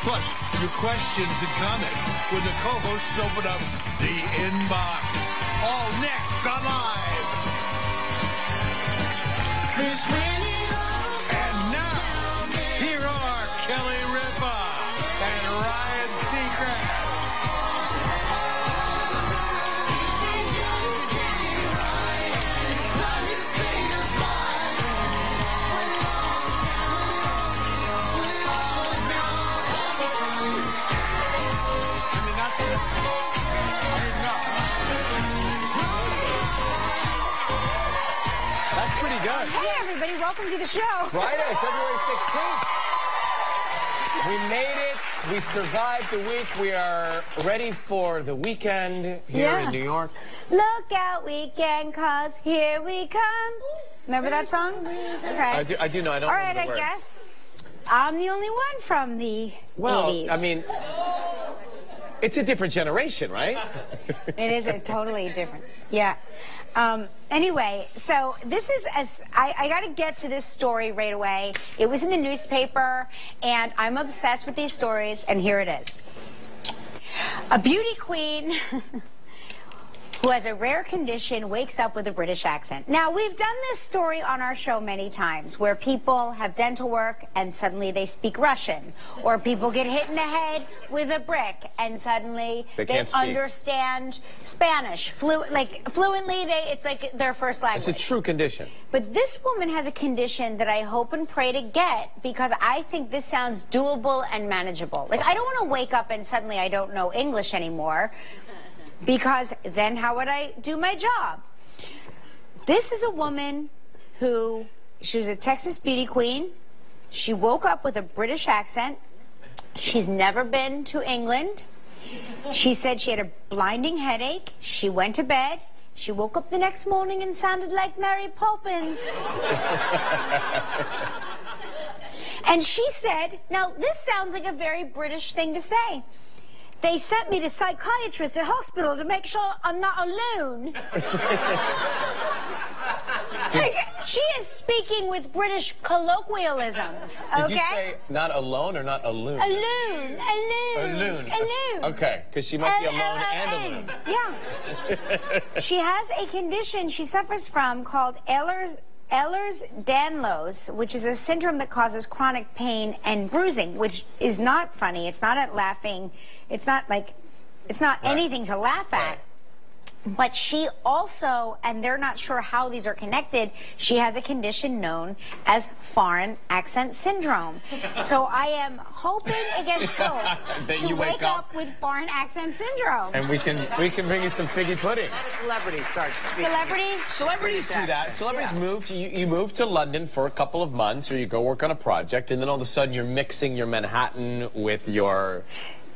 Plus, your questions and comments when the co-hosts open up the inbox. All next on Live. And now, here are Kelly Ripa and Ryan Seacrest. That's pretty good. Hey, everybody. Welcome to the show. Friday, February 16th. We made it. We survived the week. We are ready for the weekend here in New York. Look out, weekend, 'cause here we come. Remember that song? Okay. I do know. I don't All know right, the I words. guess I'm the only one from the 80s. I mean, it's a different generation, right? It is totally different. Yeah. Anyway, so this is I got to get to this story right away. It was in the newspaper, and I'm obsessed with these stories, and here it is. A beauty queen who has a rare condition wakes up with a British accent. Now, we've done this story on our show many times, where people have dental work and suddenly they speak Russian, or people get hit in the head with a brick and suddenly they understand Spanish fluently. It's like their first language. It's a true condition. But this woman has a condition that I hope and pray to get, because I think this sounds doable and manageable. Like, I don't want to wake up and suddenly I don't know English anymore, because then how would I do my job? This is a woman who, she was a Texas beauty queen. She woke up with a British accent. She's never been to England. She said she had a blinding headache. She went to bed. She woke up the next morning and sounded like Mary Poppins. And she said, now this sounds like a very British thing to say. They sent me to psychiatrist at hospital to make sure I'm not alone. Like, she is speaking with British colloquialisms, okay? Did you say not alone or not alone? Alone, alone. Alone. Alone. Okay, because she might be alone and alone. Yeah. She has a condition she suffers from called Ehlers-Danlos, which is a syndrome that causes chronic pain and bruising, which is not funny. It's not at laughing. It's not anything to laugh at. Right. But she also, and they're not sure how these are connected, she has a condition known as foreign accent syndrome. So I am hoping against hope that to you wake up with foreign accent syndrome. And we can bring you some figgy pudding. Celebrities start speaking. Celebrities do that. Celebrities move to you move to London for a couple of months, or you go work on a project, and then all of a sudden you're mixing your Manhattan with your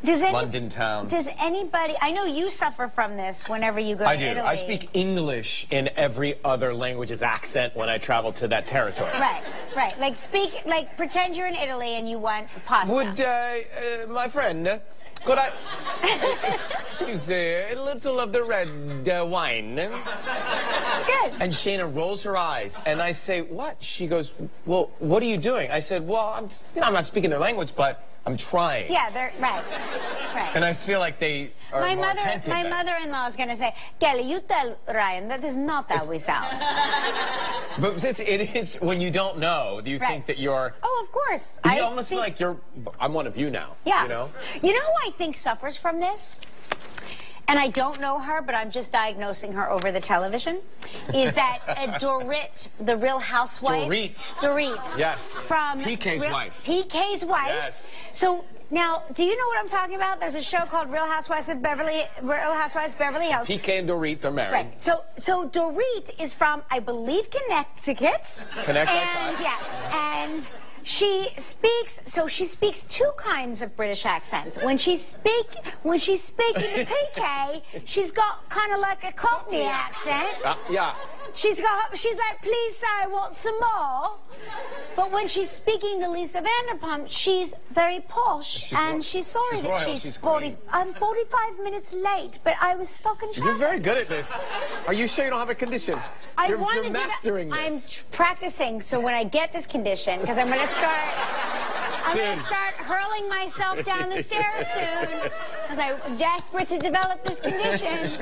London town. Does anybody, I know you suffer from this whenever you go to Italy. I speak English in every other language's accent when I travel to that territory. Right, right. Like pretend you're in Italy and you want pasta. Would, my friend, could I, excuse a little of the red wine? It's good. And Shayna rolls her eyes, and I say, what? She goes, well, what are you doing? I said, well, I'm not speaking their language, but I'm trying. Yeah, they're right. And I feel like they are more attentive. My mother-in-law is going to say, Kelly, you tell Ryan that is not how we sound. But it is when you don't know, do you think that you're... Oh, of course. You almost feel like I'm one of you now. Yeah. You know? You know who I think suffers from this? And I don't know her, but I'm just diagnosing her over the television, is that Dorit, the Real Housewife. Dorit. Yes. From PK's wife. PK's wife. Yes. So now, do you know what I'm talking about? There's a show called Real Housewives of Beverly Hills. PK and Dorit are married. Right. So Dorit is from, I believe, Connecticut. And yes, and she speaks two kinds of British accents. When she's speaking to PK, she's got kind of like a Cockney accent. Yeah. She's like, please sir, I want some more. But when she's speaking to Lisa Vanderpump, she's very posh, and she's sorry that she's 40. I'm 45 minutes late, but I was stuck in traffic. You're very good at this. Are you sure you don't have a condition? You're mastering this. I'm practicing, so when I get this condition, because I'm going to start I'm going to start hurling myself down the stairs soon because I'm desperate to develop this condition.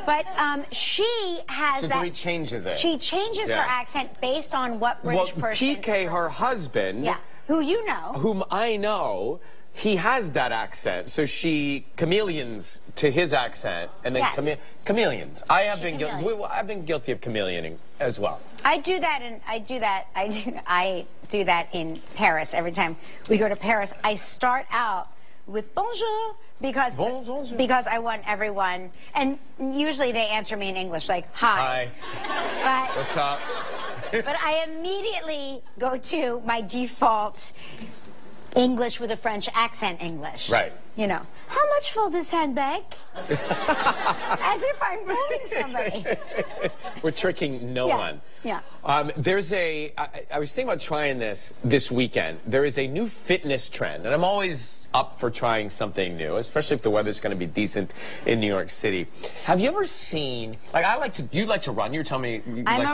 But she has So he changes it. She changes her accent based on what British person. PK, her husband. Yeah. Who you know. Whom I know. He has that accent, so she chameleons to his accent, and then chameleons. I've been guilty of chameleoning as well. I do that in Paris every time we go to Paris. I start out with bonjour because I want everyone, and usually they answer me in English like hi. But, what's up? But I immediately go to my default English with a French accent English. Right. You know, how much for this handbag? As if I'm fooling somebody. We're tricking no one. Yeah. I was thinking about trying this weekend. There is a new fitness trend, and I'm always up for trying something new, especially if the weather's going to be decent in New York City. Have you ever seen, you like to run. You're telling me you like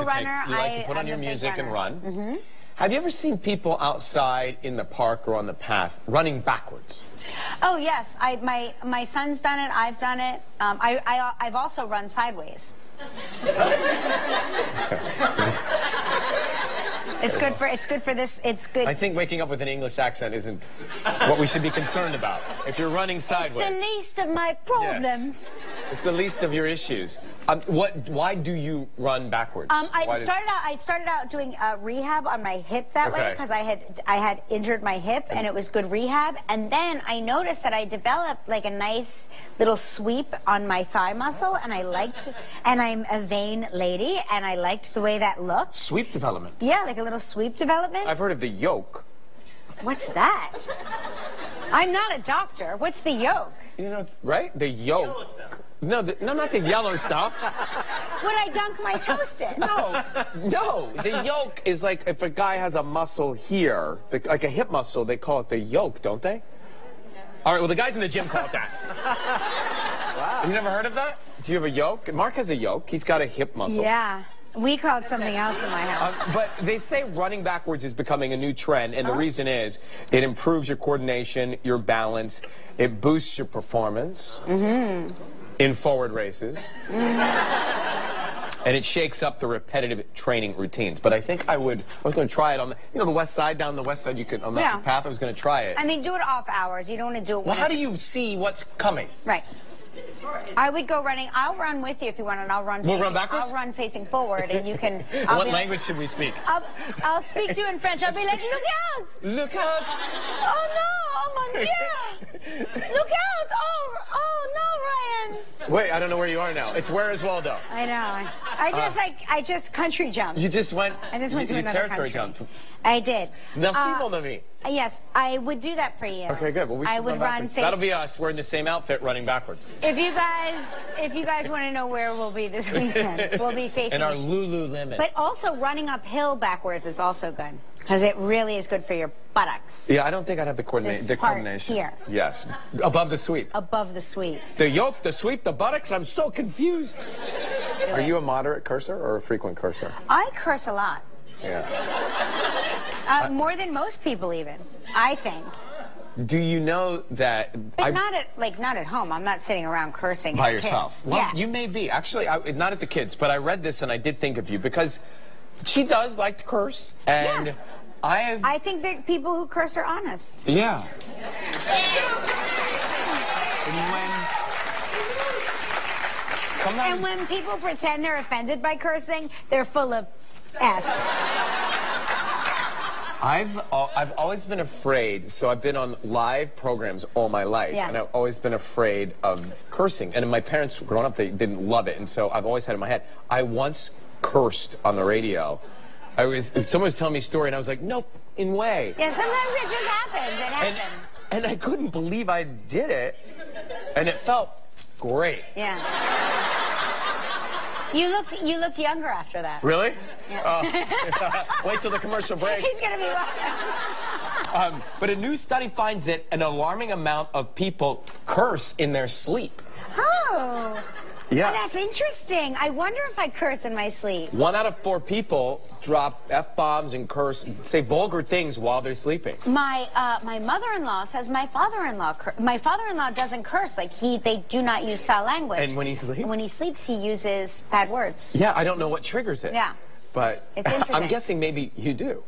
to put on your music and run. Mm-hmm. Have you ever seen people outside in the park or on the path running backwards? Oh yes, my son's done it. I've done it. I've also run sideways. It's good for this. It's good. I think waking up with an English accent isn't what we should be concerned about. If you're running sideways, it's the least of my problems. Yes. It's the least of your issues. Why do you run backwards? I started out doing rehab on my hip that way because I had injured my hip and it was good rehab. And then I noticed that I developed like a nice little sweep on my thigh muscle, and I'm a vain lady, and I liked the way that looked. Sweep development. Yeah, like a little sweep development. I've heard of the yoke. What's that? I'm not a doctor. What's the yoke? You know, right? The yoke. No, not the yellow stuff. Would I dunk my toast in? No. The yoke is like if a guy has a muscle here, like a hip muscle, they call it the yoke, don't they? All right, well, the guys in the gym call it that. Wow. You never heard of that? Do you have a yoke? Mark has a yoke. He's got a hip muscle. Yeah. We call it something else in my house. But they say running backwards is becoming a new trend, and the reason is it improves your coordination, your balance, it boosts your performance in forward races, and it shakes up the repetitive training routines. But I think I was going to try it on the west side, down the west side, you could, on that path, I was going to try it. I mean, do it off hours. You don't want to do it Well, how do you see what's coming? Right. I would go running. I'll run with you if you want, and I'll run. We'll run backwards? I'll run facing forward, and you can. What language should we speak? I'll speak to you in French. I'll be like, look out! Look out! Oh no! Oh mon Dieu! Look out! Oh no, Ryan! Wait, I don't know where you are now. It's Where is Waldo? I know. I just country jumped. You just went. I just went to another territory country. jump. I did. Merci, mon ami. Yes, I would do that for you. Okay, good. Well, we should I would run. That'll be us. We're in the same outfit, running backwards. If you guys want to know where we'll be this weekend, we'll be facing. In our Lululemon. But also running uphill backwards is also good because it really is good for your buttocks. Yeah, I don't think I'd have the coordination. Here. Yes, above the sweep. Above the sweep. The yoke, the sweep, the buttocks. I'm so confused. Are you a moderate cursor or a frequent cursor? I curse a lot. Yeah. More than most people, even. I think. Do you know that? But not at home. I'm not sitting around cursing by at yourself. Kids. Well, yeah. You may be actually. Not at the kids, but I read this and I did think of you because she does like to curse, and I think that people who curse are honest. Yeah. And when people pretend they're offended by cursing, they're full of S. I've always been afraid, so I've been on live programs all my life, and I've always been afraid of cursing. And my parents, growing up, they didn't love it, and so I've always had it in my head. I once cursed on the radio. Someone was telling me a story, and I was like, no in way. Yeah, sometimes it just happens. It happens. And I couldn't believe I did it, and it felt great. Yeah. You looked younger after that. Really? Yeah. Wait till the commercial break. He's gonna be. But a new study finds that an alarming amount of people curse in their sleep. Oh. Yeah. Oh, that's interesting. I wonder if I curse in my sleep. 1 out of 4 people drop F-bombs and curse, say vulgar things while they're sleeping. My mother-in-law says my father-in-law doesn't curse. Like they do not use foul language. And when he sleeps? When he sleeps, he uses bad words. Yeah, I don't know what triggers it. Yeah. But it's interesting. I'm guessing maybe you do.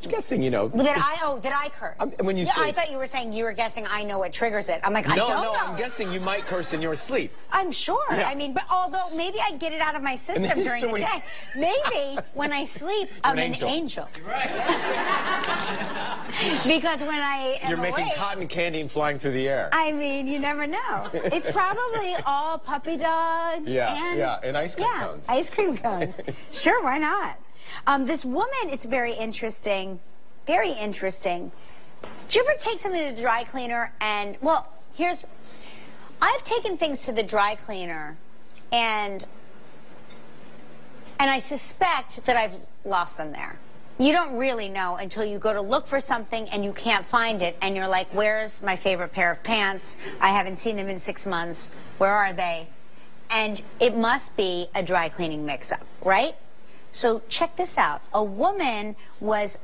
Guessing, you know. Did I curse? When you yeah, sleep. I thought you were saying you were guessing I know what triggers it. I'm like, I don't know. No, I'm guessing you might curse in your sleep. I'm sure. Yeah. I mean, but although maybe I get it out of my system during the day. Maybe when I sleep, I'm an angel. Right. Because when I am You're making awake, cotton candy and flying through the air. I mean, you never know. It's probably all puppy dogs. And ice cream cones. Ice cream cones. Sure, why not? This woman, it's very interesting. Very interesting. Did you ever take something to the dry cleaner and, well, I've taken things to the dry cleaner and I suspect that I've lost them there. You don't really know until you go to look for something and you can't find it and you're like, where's my favorite pair of pants? I haven't seen them in 6 months. Where are they? And it must be a dry cleaning mix-up, right? So check this out. A woman was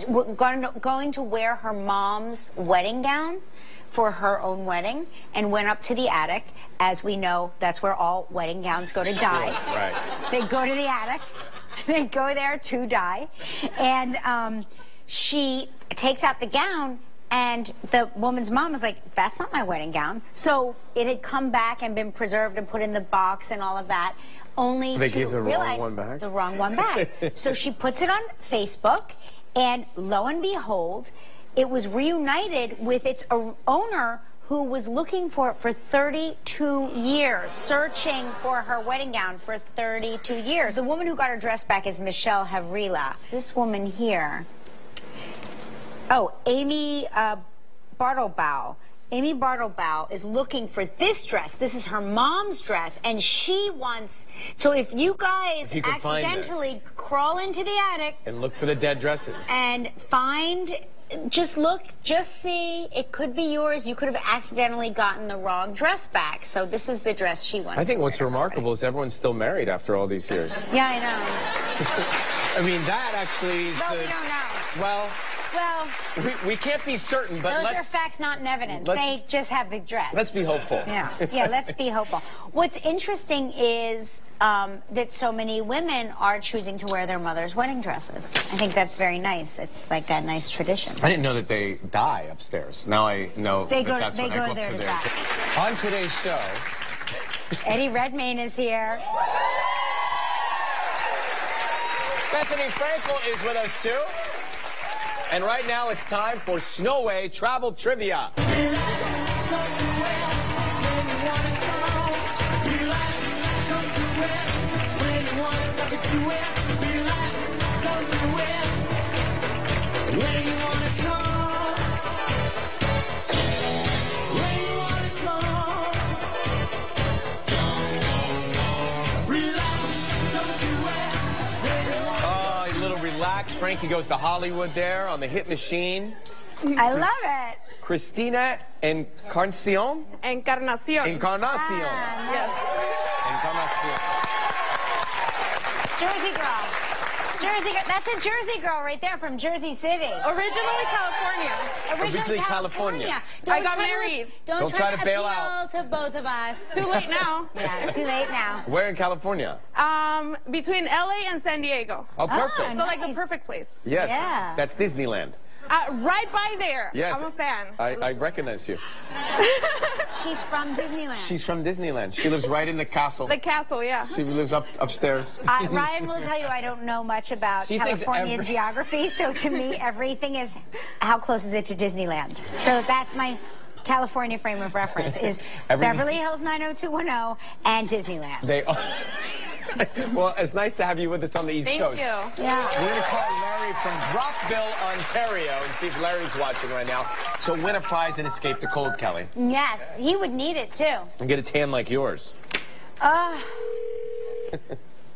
going to wear her mom's wedding gown for her own wedding and went up to the attic. As we know, that's where all wedding gowns go to dye. Right. They go to the attic. They go there to dye. And she takes out the gown, and the woman's mom was like, that's not my wedding gown. So it had come back and been preserved and put in the box and all of that. Only they to gave the realize wrong one back? the wrong one back. So she puts it on Facebook, and lo and behold, it was reunited with its owner, who was looking for it for 32 years, searching for her wedding gown for 32 years. The woman who got her dress back is Michelle Havrila. This woman here, Amy Bartlebow. Amy Bartlebow is looking for this dress. This is her mom's dress, and she wants... So if you guys accidentally crawl into the attic... And look for the dead dresses. And find... Just look, just see. It could be yours. You could have accidentally gotten the wrong dress back. So this is the dress she wants. I think what's remarkable is everyone's still married after all these years. Yeah, I know. I mean, that actually is we don't know. Well, we can't be certain, but those are facts, not in evidence. They just have the dress. Let's be hopeful. Yeah, let's be hopeful. What's interesting is that so many women are choosing to wear their mother's wedding dresses. I think that's very nice. It's like a nice tradition. I didn't know that they dye upstairs. Now I know that's what I go up to there. On today's show, Eddie Redmayne is here. Bethany Frankel is with us too. And right now it's time for Snoway Travel Trivia. Frankie goes to Hollywood there on the hit machine. I love it. Christina Encarnacion? Encarnacion. Yes. Encarnacion. Jersey girl. Jersey girl. That's a Jersey girl right there from Jersey City. Originally California. Originally California. I got married. Don't try to bail appeal out to both of us. Too late now. Yeah, too late now. Where in California? Between LA and San Diego. Oh, perfect. So like the perfect place. Yes. Yeah. That's Disneyland. Right by there. Yes. I'm a fan. I recognize you. She's from Disneyland. She's from Disneyland. She lives right in the castle. The castle, yeah. She lives upstairs. Ryan will tell you I don't know much about California geography, so to me everything is how close is it to Disneyland. So that's my California frame of reference is Beverly Hills 90210 and Disneyland. They are. Well, it's nice to have you with us on the East Coast. Thank you. Yeah. We're going to call Larry from Brockville, Ontario, and see if Larry's watching right now to win a prize and escape the cold, Kelly. Yes, he would need it too. And get a tan like yours.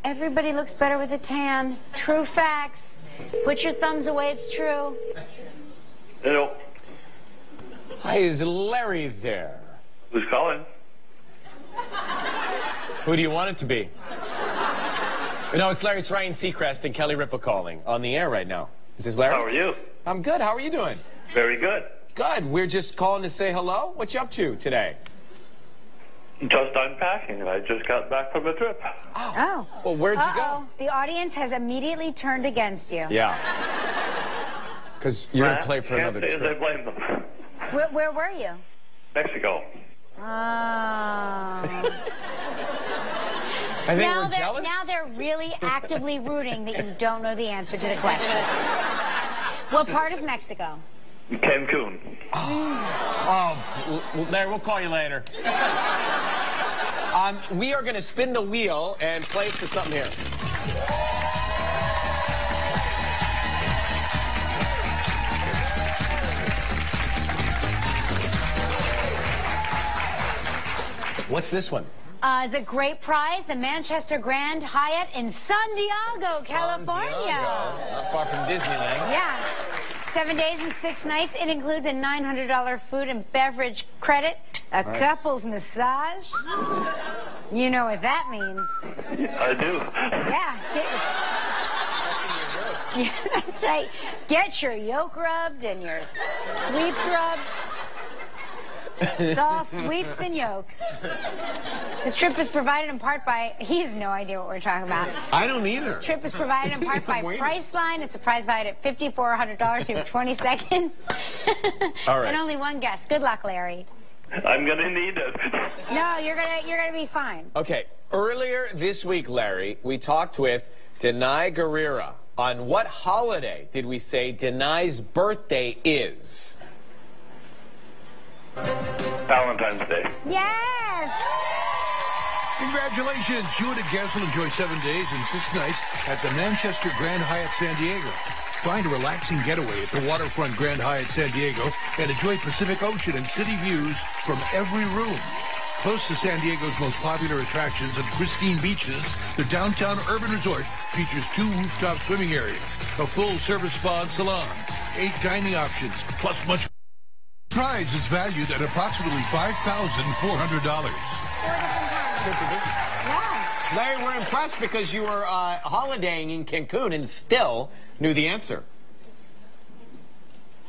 Everybody looks better with a tan. True facts. Put your thumbs away, it's true. Hello. Hi, is Larry there? Who's calling? Who do you want it to be? No, it's Larry. It's Ryan Seacrest and Kelly Ripa calling on the air right now. Is this Larry? How are you? I'm good. How are you doing? Very good. Good. We're just calling to say hello. What you up to today? Just unpacking. I just got back from a trip. Oh. Well, where'd you go? The audience has immediately turned against you. Yeah. Because you're going to play for another Can't say as I trip. blame them. Where were you? Mexico. Oh. I think we're jealous. Now they're really actively rooting that you don't know the answer to the question. What part of Mexico? Cancun. Oh, Larry, we'll call you later. We are going to spin the wheel and play for something here. What's this one? It's a great prize, the Manchester Grand Hyatt in San Diego, California. Not far from Disneyland. Yeah. 7 days and 6 nights. It includes a $900 food and beverage credit, a couple's massage. You know what that means. I do. Yeah. Yeah, that's right. Get your yoke rubbed and your sweeps rubbed. It's all sweeps and yokes. This trip is provided in part by, he has no idea what we're talking about. I don't either. This trip is provided in part by Priceline. It's a prize valued at $5,400. You have 20 seconds. All right. And only one guess. Good luck, Larry. I'm going to need it. No, you're gonna be fine. Okay. Earlier this week, Larry, we talked with Denai Guerrera. On what holiday did we say Denai's birthday is? Valentine's Day. Yes! Congratulations. You and a guest will enjoy 7 days and 6 nights at the Manchester Grand Hyatt San Diego. Find a relaxing getaway at the waterfront Grand Hyatt San Diego and enjoy Pacific Ocean and city views from every room. Close to San Diego's most popular attractions and pristine beaches, the downtown urban resort features 2 rooftop swimming areas, a full-service spa and salon, 8 dining options, plus much. Prize is valued at approximately $5,400. Yeah. Larry, we're impressed because you were holidaying in Cancun and still knew the answer.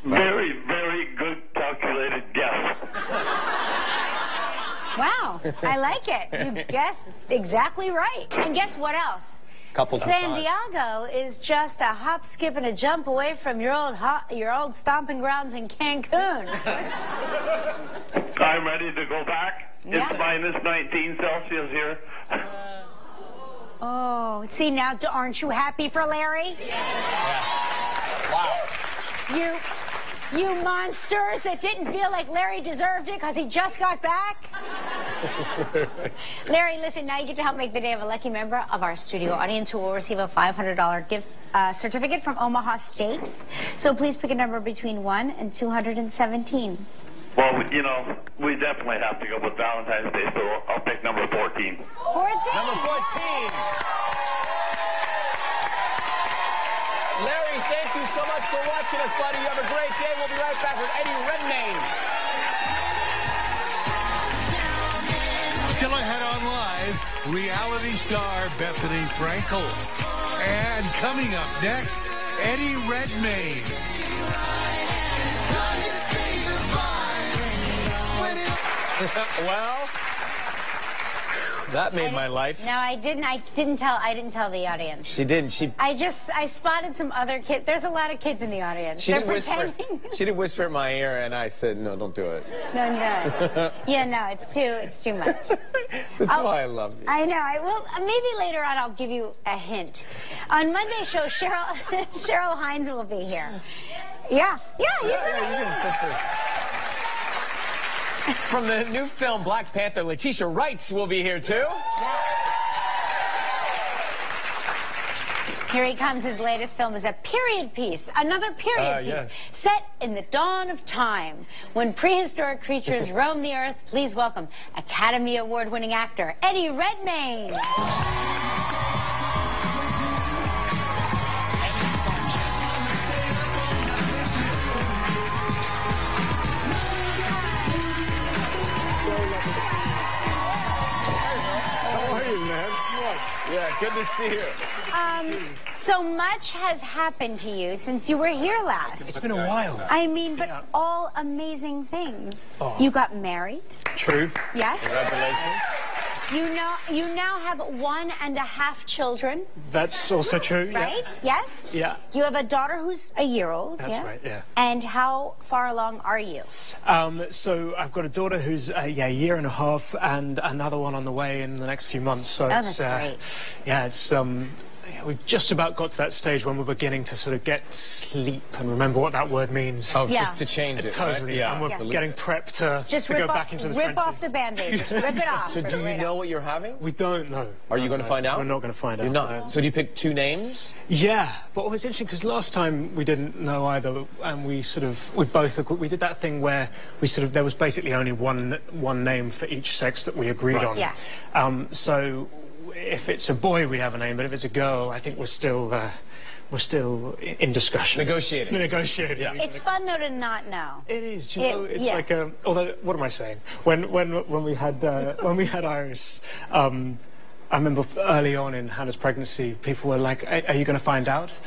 Very, very good calculated guess. Wow, I like it. You guessed exactly right. And guess what else? San Diego is just a hop, skip, and a jump away from your old stomping grounds in Cancun. I'm ready to go back. Yeah. It's minus 19 Celsius here. Oh, see now, aren't you happy for Larry? Wow. You monsters that didn't feel like Larry deserved it because he just got back. Larry, listen, now you get to help make the day of a lucky member of our studio audience who will receive a $500 gift certificate from Omaha Steaks. So please pick a number between 1 and 217. Well, you know, we definitely have to go with Valentine's Day, so I'll pick number 14. 14? Number 14. Larry, thank you so much for watching us, buddy. You have a great day. We'll be right back with Eddie Redmayne. Still ahead on live, reality star Bethany Frankel. And coming up next, Eddie Redmayne. Well, that made my life. No, I didn't tell the audience. She didn't. I spotted some other kids. There's a lot of kids in the audience. She They're didn't whisper. pretending. She didn't whisper in my ear, and I said, "No, don't do it." No. Yeah, no, it's too much. This is why I love you. I know. Well, maybe later on I'll give you a hint. On Monday's show, Cheryl Hines will be here. Yeah. From the new film Black Panther, Letitia Wright will be here too. Here he comes. His latest film is a period piece, another period piece, set in the dawn of time, when prehistoric creatures roam the earth. Please welcome Academy Award-winning actor Eddie Redmayne. Yeah, good to see you. So much has happened to you since you were here last. It's been a while. I mean, but all amazing things. You got married. True. Yes. Congratulations. You now have 1.5 children. That's also true. Right? Yes? Yeah. You have a daughter who's a year old. That's right, yeah. And how far along are you? So I've got a daughter who's a year and a half, and another one on the way in the next few months. So that's great. Yeah, it's we've just about got to that stage when we're beginning to sort of get sleep and remember what that word means. Oh, just to change it. Totally. Right? And we're getting prepped to go back into the rip off the Band-Aid. Just rip it off. So do you know what you're having? We don't know. Are you going to find out? We're not going to find out. You're not. So do you pick 2 names? Yeah, but it was interesting because last time we didn't know either, and we did that thing where there was basically only one name for each sex that we agreed on. Yeah. So if it's a boy, we have a name, but if it's a girl, I think we're still in discussion. Negotiating. Yeah. It's fun though to not know. It is. Do you know? It's like although, what am I saying? When we had Iris, I remember early on in Hannah's pregnancy, people were like, "Are you going to find out?"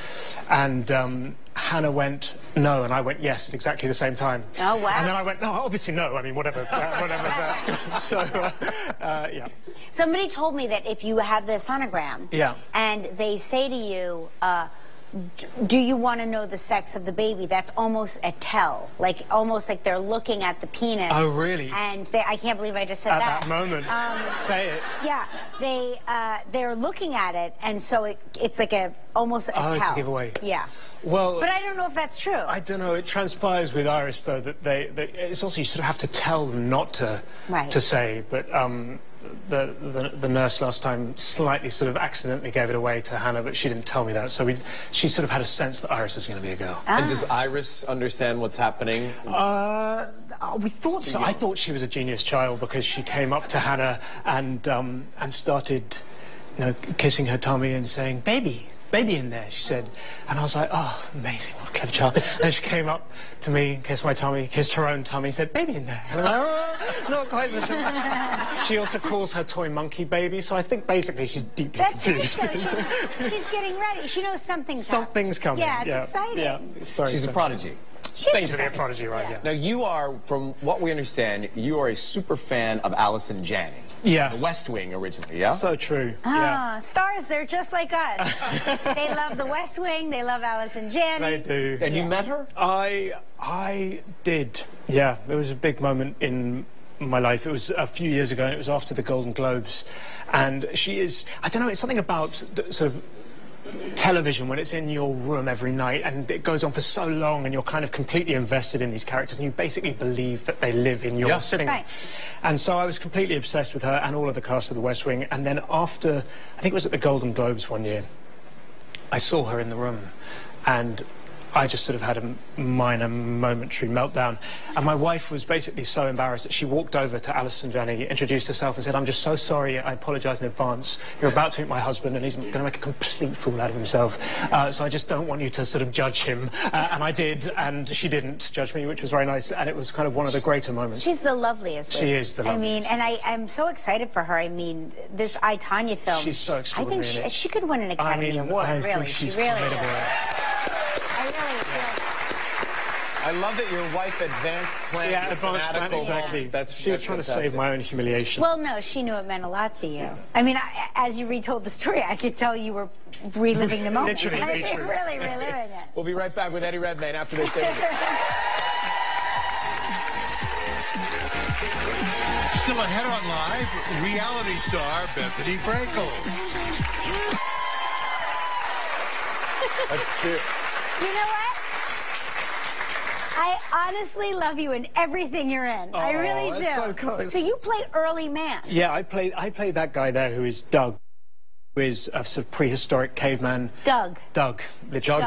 And Hannah went no, and I went yes at exactly the same time. Oh wow! And then I went no, obviously no. I mean, whatever. That's good. So yeah. Somebody told me that if you have the sonogram, and they say to you, do you want to know the sex of the baby? That's almost a tell, almost like they're looking at the penis. Oh, really? And I can't believe I just said that. At that moment, say it. Yeah, they're looking at it, and so it's like almost a tell. Oh, it's a giveaway. Yeah. Well, but I don't know if that's true. I don't know. It transpires with Iris though that it's also you sort of have to tell them not to say, but. The nurse last time slightly sort of accidentally gave it away to Hannah, but she didn't tell me that. So she sort of had a sense that Iris was going to be a girl. And does Iris understand what's happening? We thought so. I thought she was a genius child because she came up to Hannah and started, kissing her tummy and saying, "Baby in there," she said. And I was like, oh, amazing, what a clever child. And then she came up to me, kissed my tummy, kissed her own tummy, said, "Baby in there." And I'm like, oh, not quite so sure. She also calls her toy monkey baby, so I think basically she's deeply confused. She's getting ready. She knows something's coming. Yeah, it's exciting. Yeah, she's a prodigy. She's basically a prodigy, right? Yeah. Now, you are, from what we understand, you are a super fan of Allison Janney. Yeah. The West Wing originally, yeah? So true. Stars, they're just like us. They love The West Wing, they love Allison Janney. They do. And you met her? I did, yeah. It was a big moment in my life. It was a few years ago, and it was after the Golden Globes. And she is, I don't know, it's something about sort of television when it's in your room every night and it goes on for so long and you're kind of completely invested in these characters and you basically believe that they live in your sitting room. And so I was completely obsessed with her and all of the cast of The West Wing. And then after, I think it was at the Golden Globes one year, I saw her in the room and I just sort of had a minor momentary meltdown. And my wife was basically so embarrassed that she walked over to Allison Janney, introduced herself and said, "I'm just so sorry, I apologise in advance. You're about to meet my husband and he's going to make a complete fool out of himself. So I just don't want you to sort of judge him." And I did, and she didn't judge me, which was very nice. And it was kind of one of the greater moments. She's the loveliest. She is the loveliest. I mean, and I'm so excited for her. I mean, this I, Tonya film. She's so extraordinary. I think she could win an Academy Award, I really. think she's she really formidable. I really feel. I love that your wife advanced planned. Yeah, advanced plan, exactly. She was trying to save my own humiliation. Well, no, she knew it meant a lot to you. I mean, as you retold the story, I could tell you were reliving the moment. Literally, really reliving it. We'll be right back with Eddie Redmayne after this interview. Still ahead on Live, reality star Bethany Frankel. That's cute. You know what? I honestly love you in everything you're in. I really do. That's so close. So you play Early Man. Yeah, I play that guy there who is Doug, who is a sort of prehistoric caveman. Doug. Doug,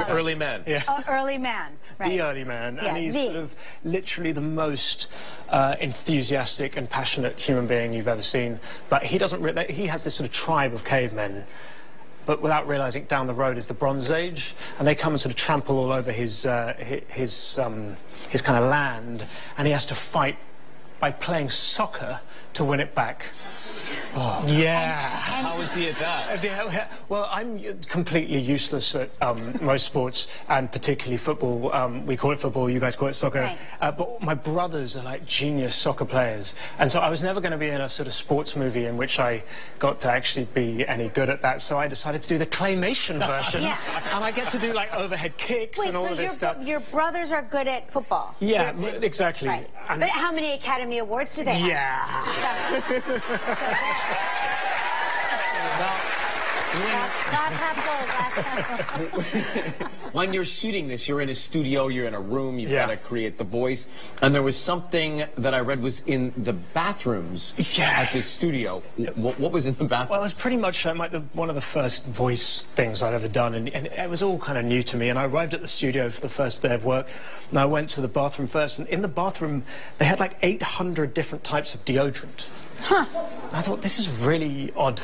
Early Man. Yeah. Early Man. Right. The Early Man. Yeah, and he's sort of literally the most enthusiastic and passionate human being you've ever seen. But he doesn't. He has this sort of tribe of cavemen. But without realising, down the road is the Bronze Age, and they come and sort of trample all over his kind of land, and he has to fight by playing soccer to win it back. Yeah. How was he at that? Well, I'm completely useless at most sports, and particularly football. We call it football, you guys call it soccer. Right. But my brothers are like genius soccer players, and so I was never going to be in a sort of sports movie in which I got to actually be any good at that, so I decided to do the claymation version. Yeah. And I get to do like overhead kicks and all of this stuff. Your brothers are good at football. Yeah, exactly. Right. And But how many Academy Awards do they have? When you're shooting this, you're in a studio, you're in a room, you've Yeah. got to create the voice. And there was something that I read was in the bathrooms at this studio. What was in the bathroom? Well, it was pretty much one of the first voice things I'd ever done, and it was all kind of new to me. And I arrived at the studio for the first day of work, and I went to the bathroom first, and in the bathroom, they had like 800 different types of deodorant. Huh. I thought, this is really odd.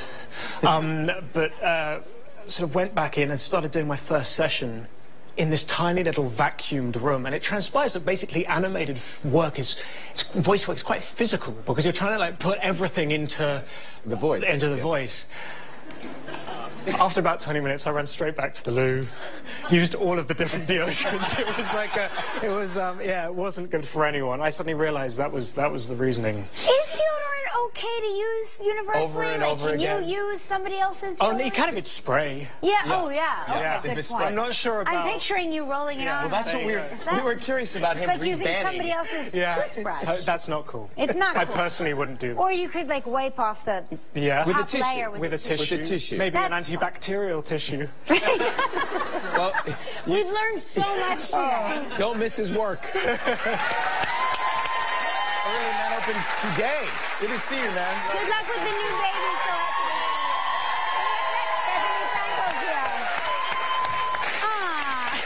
Sort of went back in and started doing my first session in this tiny little vacuumed room, and it transpires that basically animated work voice work is quite physical, because you're trying to like put everything into the voice. Voice. After about 20 minutes, I ran straight back to the loo, used all of the different deodorants. It was like it wasn't good for anyone. I suddenly realized that was the reasoning. Is deodorant okay to use universally? Over and over again. Can you use somebody else's Oh, deodorant? you can if it's spray. Yeah. Oh, yeah. Yeah. Okay, If good it's point. spray. I'm not sure about... I'm picturing you rolling it on. Well, that's what we were curious about him It's like using rebanning. somebody else's toothbrush. That's not cool. It's not I cool. personally wouldn't do that. Or you could like wipe off the With top layer with a a tissue. tissue. With a tissue. Maybe an That's antibacterial tissue. Well, We've learned so much today. don't miss his work. Early Man opens today. Good to see you, man. Good luck with the new baby. So Stephanie Frankel's here. Ah.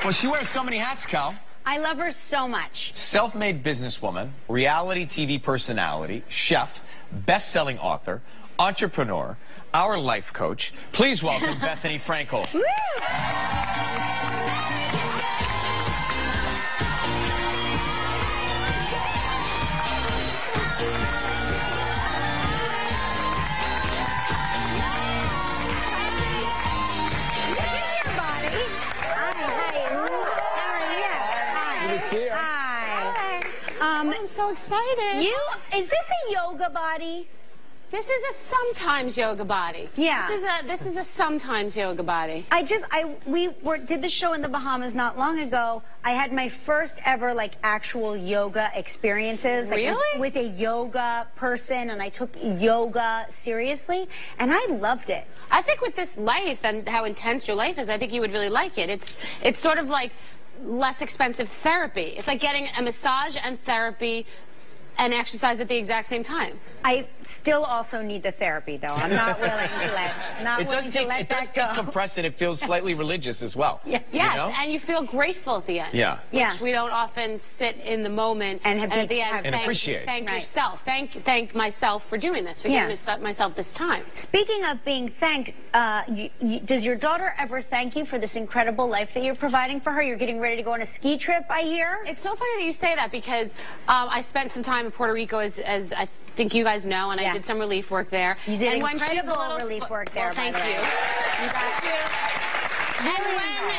Well, she wears so many hats, Cal. I love her so much. Self-made businesswoman, reality TV personality, chef, best-selling author, entrepreneur, our life coach. Please welcome Bethany Frankel. Woo! I'm so excited. Is this a yoga body? This is a sometimes yoga body. Yeah. This is a sometimes yoga body. We did the show in the Bahamas not long ago. I had my first ever like actual yoga experiences. Like, Really? with a yoga person, and I took yoga seriously, and I loved it. I think with this life and how intense your life is, I think you would really like it. It's sort of like less expensive therapy. It's like getting a massage and therapy and exercise at the exact same time. I still also need the therapy, though. I'm not willing to let It does decompress, and it feels slightly religious as well. Yeah. Yes, You know? and you feel grateful at the end. Yeah. Yeah. Which we don't often sit in the moment And at the end And appreciate. thank Right. yourself. Thank myself for doing this, for Yeah. giving myself this time. Speaking of being thanked, does your daughter ever thank you for this incredible life that you're providing for her? You're getting ready to go on a ski trip, I hear. It's so funny that you say that, because I spent some time in Puerto Rico, as I think you guys know, and I did some relief work there. You did and when she's a incredible little relief work there, well, thank by the you. way. Thank you. And when,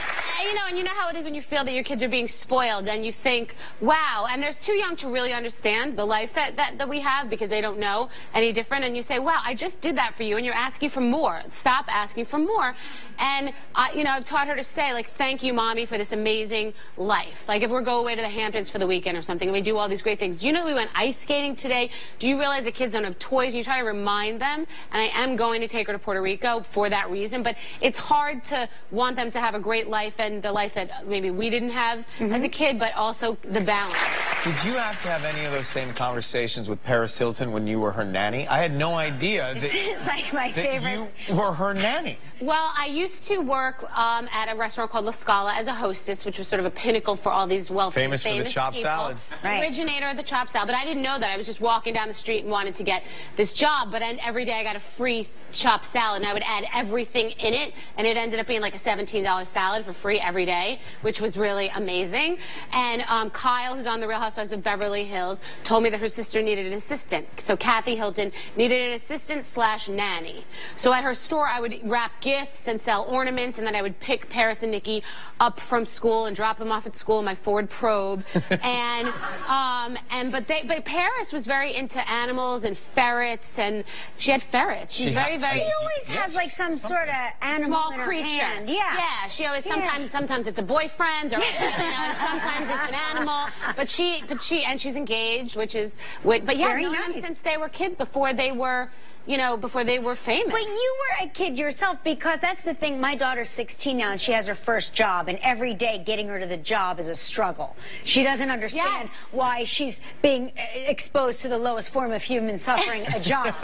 and you know how it is when you feel that your kids are being spoiled, and you think, wow, and they're too young to really understand the life that we have, because they don't know any different, and you say, wow, I just did that for you, and you're asking for more. Stop asking for more. And, I've taught her to say, like, thank you, Mommy, for this amazing life. Like, if we go away to the Hamptons for the weekend or something, and we do all these great things. Do you know we went ice skating today? Do you realize that kids don't have toys? And you try to remind them, and I am going to take her to Puerto Rico for that reason, but it's hard to want them to have a great life, and the life that maybe we didn't have as a kid, but also the balance. Did you have to have any of those same conversations with Paris Hilton when you were her nanny? I had no idea This is like my that favorite. you were her nanny. Well, I used to work at a restaurant called La Scala as a hostess, which was sort of a pinnacle for all these wealthy, Famous for the chopped people. salad. Right. Originator of the chopped salad, but I didn't know that. I was just walking down the street and wanted to get this job, but every day I got a free chopped salad, and I would add everything in it, and it ended up being like a $17 salad for free every day, which was really amazing. And Kyle, who's on The Real Housewives Housewives of Beverly Hills told me that her sister needed an assistant. So Kathy Hilton needed an assistant / nanny. So at her store, I would wrap gifts and sell ornaments, and then I would pick Paris and Nikki up from school and drop them off at school in my Ford Probe. But Paris was very into animals and ferrets, and she had ferrets. She's very. She always has like some sort of animal small in her creature. hand. Yeah. She always sometimes it's a boyfriend, or and sometimes it's an animal. But she's engaged, but yeah, known them since they were kids, before they were famous. But you were a kid yourself, because that's the thing. My daughter's 16 now, and she has her first job, and every day getting her to the job is a struggle. She doesn't understand why she's being exposed to the lowest form of human suffering, a job.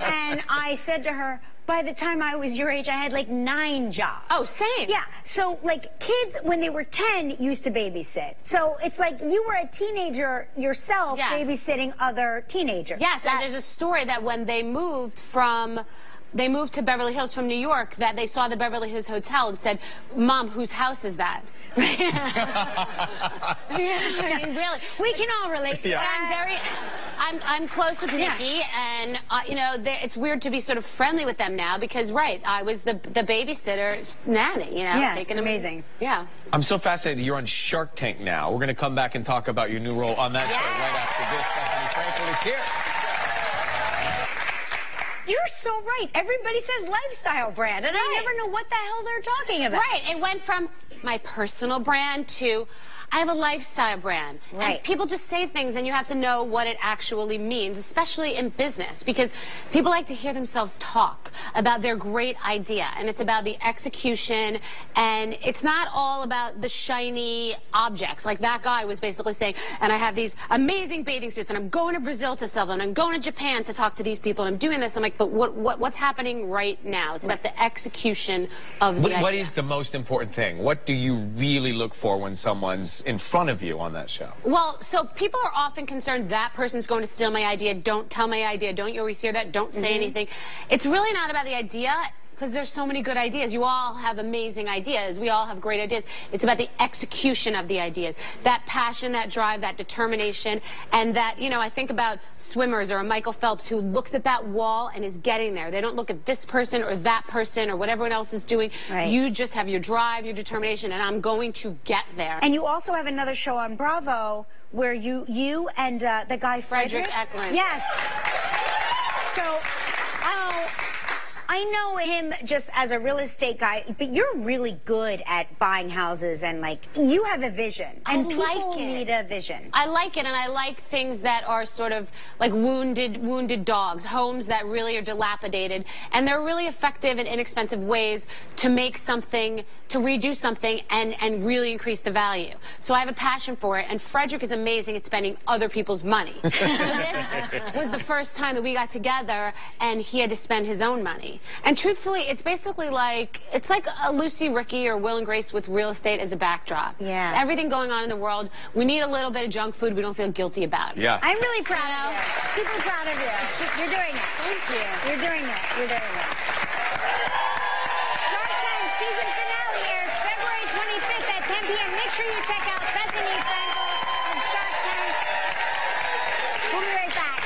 And I said to her, by the time I was your age, I had like 9 jobs. Oh, same. Yeah, so like kids, when they were 10, used to babysit. So it's like you were a teenager yourself, babysitting other teenagers. Yes, and there's a story that when they moved to Beverly Hills from New York, that they saw the Beverly Hills Hotel and said, "Mom, whose house is that?" I mean, really, we can all relate to that. I'm close with Nikki, and it's weird to be sort of friendly with them now, because I was the babysitter nanny. Yeah, taking it's amazing. Yeah. I'm so fascinated that you're on Shark Tank now. We're going to come back and talk about your new role on that show right after this. Bethany Frankel is here. You're so right. Everybody says lifestyle brand, and I never know what the hell they're talking about. Right. It went from my personal brand to I have a lifestyle brand. Right. And people just say things, and you have to know what it actually means, especially in business, because people like to hear themselves talk about their great idea, and it's about the execution, and it's not all about the shiny objects. Like that guy was basically saying, and I have these amazing bathing suits, and I'm going to Brazil to sell them, and I'm going to Japan to talk to these people, and I'm doing this. I'm like, but what's happening right now? It's about the execution of the idea. What is the most important thing? What do you really look for when someone's in front of you on that show? Well, so people are often concerned that person's going to steal my idea. Don't tell my idea. Don't you always hear that? Don't say anything. It's really not about the idea, because there's so many good ideas. You all have amazing ideas. We all have great ideas. It's about the execution of the ideas. That passion, that drive, that determination, and that, I think about swimmers or a Michael Phelps who looks at that wall and is getting there. They don't look at this person or that person or what everyone else is doing. Right. You just have your drive, your determination, and I'm going to get there. And you also have another show on Bravo where you and the guy Frederick Eklund. Yes. So, I know him just as a real estate guy, but you're really good at buying houses, and you have a vision, and people need a vision. I like it, and I like things that are sort of like wounded dogs, homes that really are dilapidated, and they're really effective and inexpensive ways to make something, to redo something, and really increase the value. So I have a passion for it, and Frederick is amazing at spending other people's money. So this was the first time that we got together, and he had to spend his own money. And truthfully, it's basically like a Lucy, Ricky, or Will and Grace with real estate as a backdrop. Yeah. Everything going on in the world, we need a little bit of junk food we don't feel guilty about. Yes. I'm really proud of you. Super proud of you. You're doing it. Thank you. You're doing it. You're doing it. Shark Tank season finale airs February 25th at 10 p.m. Make sure you check out Bethany Frankel of Shark Tank. We'll be right back.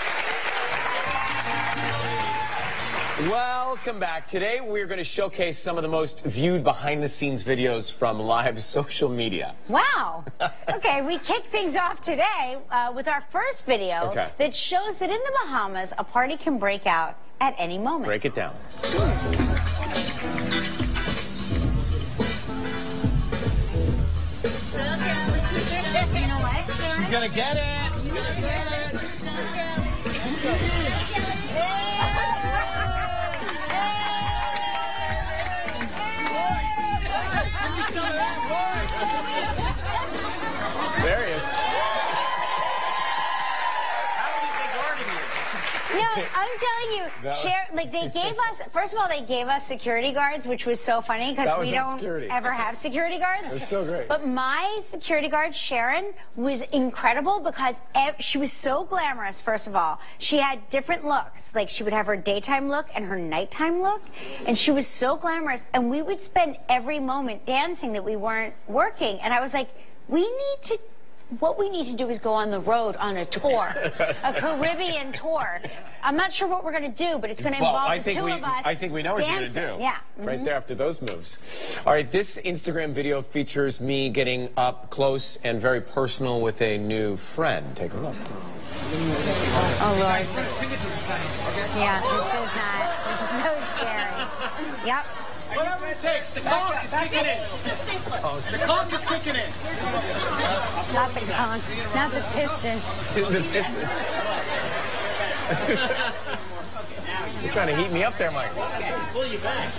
Welcome back. Today we're going to showcase some of the most viewed behind-the-scenes videos from live social media. Wow. Okay, we kick things off today with our first video that shows that in the Bahamas, a party can break out at any moment. Break it down. You know what, Sharon? She's going to get it. She's going to get it. There he is. I'm telling you, they gave us, first of all, they gave us security guards, which was so funny because we don't ever have security guards. It was so great. But my security guard, Sharon, was incredible because she was so glamorous, first of all. She had different looks. Like, she would have her daytime look and her nighttime look, and she was so glamorous. And we would spend every moment dancing that we weren't working. And I was like, we need to what we need to do is go on the road on a tour, a Caribbean tour. I'm not sure what we're going to do, but it's going to involve the two of us. I think we know what you're going to do. Yeah. Right there after those moves. All right, this Instagram video features me getting up close and very personal with a new friend. Take a look. Oh, Lord. Yeah, this is so scary. Yep. Whatever it takes, the conch is kicking in. The conch is kicking in. Not the conch, not the piston. The piston. You're trying to heat me up there, Mike. Pull you back.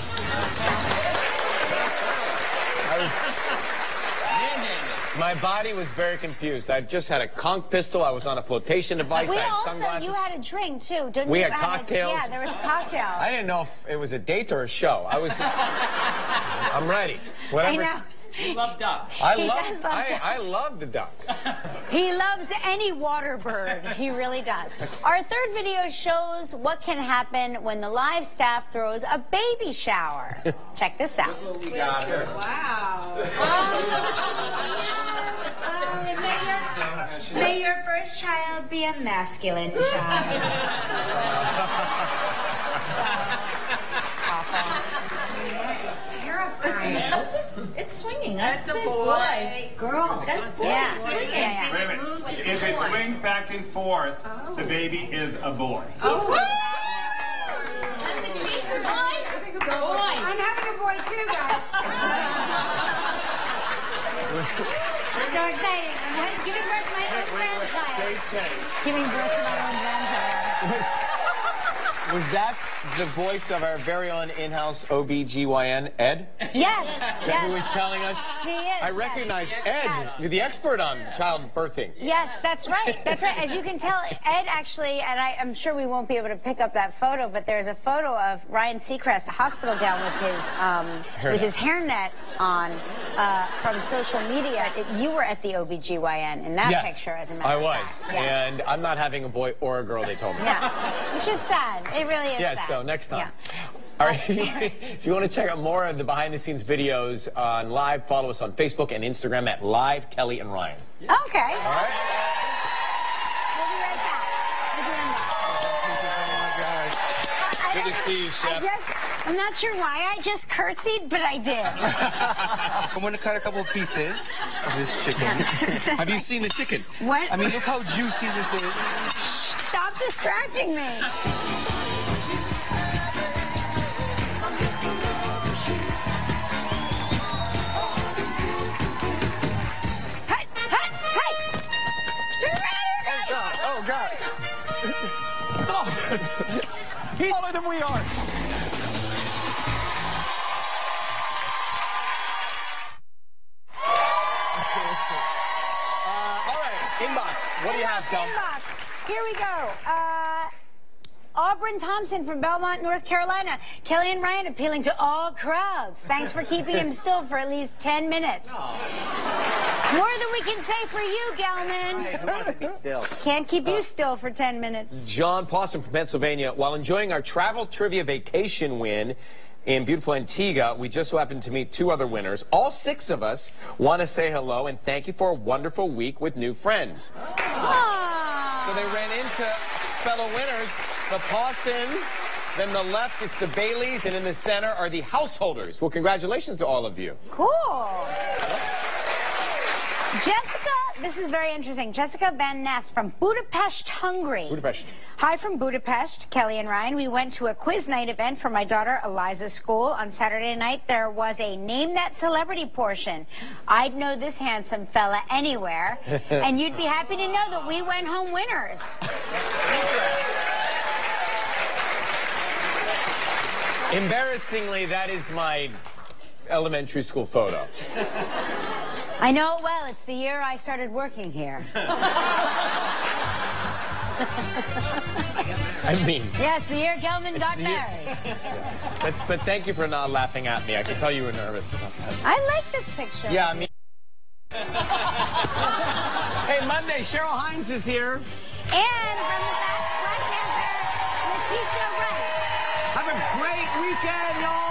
My body was very confused. I just had a conch pistol. I was on a flotation device. I had sunglasses. You had a drink, too, didn't you? We had cocktails. Yeah, there was cocktails. I didn't know if it was a date or a show. I'm ready. Whatever. I know. You love ducks. I love the duck. He loves any water bird. He really does. Our third video shows what can happen when the live staff throws a baby shower. Check this out. We got her. Wow. May your first child be a masculine child. It's terrifying. It's swinging. That's a boy. Girl. That's boy. Yeah. Swinging. Yeah. Wait a minute. If it swings back and forth, the baby is a boy. Oh. I'm having a boy too, guys. So exciting. I'm giving birth to my own grandchild. Giving birth to my own grandchild. Was that the voice of our very own in-house OBGYN, Ed? Yes. Who was telling us? He is. I recognize Ed. Yes. You're the expert on child birthing. Yes, that's right. That's right. As you can tell, Ed actually, and I'm sure we won't be able to pick up that photo, but there's a photo of Ryan Seacrest, a hospital gown with his hairnet on from social media. You were at the OBGYN in that picture, as a matter of fact. I was. Yeah. And I'm not having a boy or a girl, they told me. Yeah, which is sad. It really is sad. So next time. Yeah. All right, if you want to check out more of the behind-the-scenes videos on Live, follow us on Facebook and Instagram at Live Kelly and Ryan. Okay. All right? We'll be right back. Good to see you, Chef. I'm not sure why I just curtsied, but I did. I'm going to cut a couple of pieces of this chicken. Have you seen the chicken? What? I mean, look how juicy this is. Stop distracting me. Oh, God. He's taller than we are. All right, inbox. What do you have, Kel? Inbox. Here we go. Auburn Thompson from Belmont, North Carolina. Kelly and Ryan appealing to all crowds. Thanks for keeping him still for at least 10 minutes. More than we can say for you, Gelman. Can't keep you still for 10 minutes. John Pawson from Pennsylvania. While enjoying our travel trivia vacation win in beautiful Antigua, we just so happened to meet two other winners. All 6 of us want to say hello and thank you for a wonderful week with new friends. Aww. So they ran into fellow winners, the Pawsons. Then the left, it's the Baileys, and in the center are the Householders. Well, congratulations to all of you. Cool. Jessica, this is very interesting. Jessica Van Ness from Budapest, Hungary. Budapest. Hi from Budapest, Kelly and Ryan. We went to a quiz night event for my daughter Eliza's school. On Saturday night, there was a Name That Celebrity portion. I'd know this handsome fella anywhere, and you'd be happy to know that we went home winners. Embarrassingly, that is my elementary school photo. I know it well. It's the year I started working here. I mean... Yes, the year Gelman got married. But thank you for not laughing at me. I can tell you were nervous about that. I like this picture. Yeah, I mean... Hey, Monday, Cheryl Hines is here. And from the Black Panther, Letitia Wright. Have a great weekend, y'all.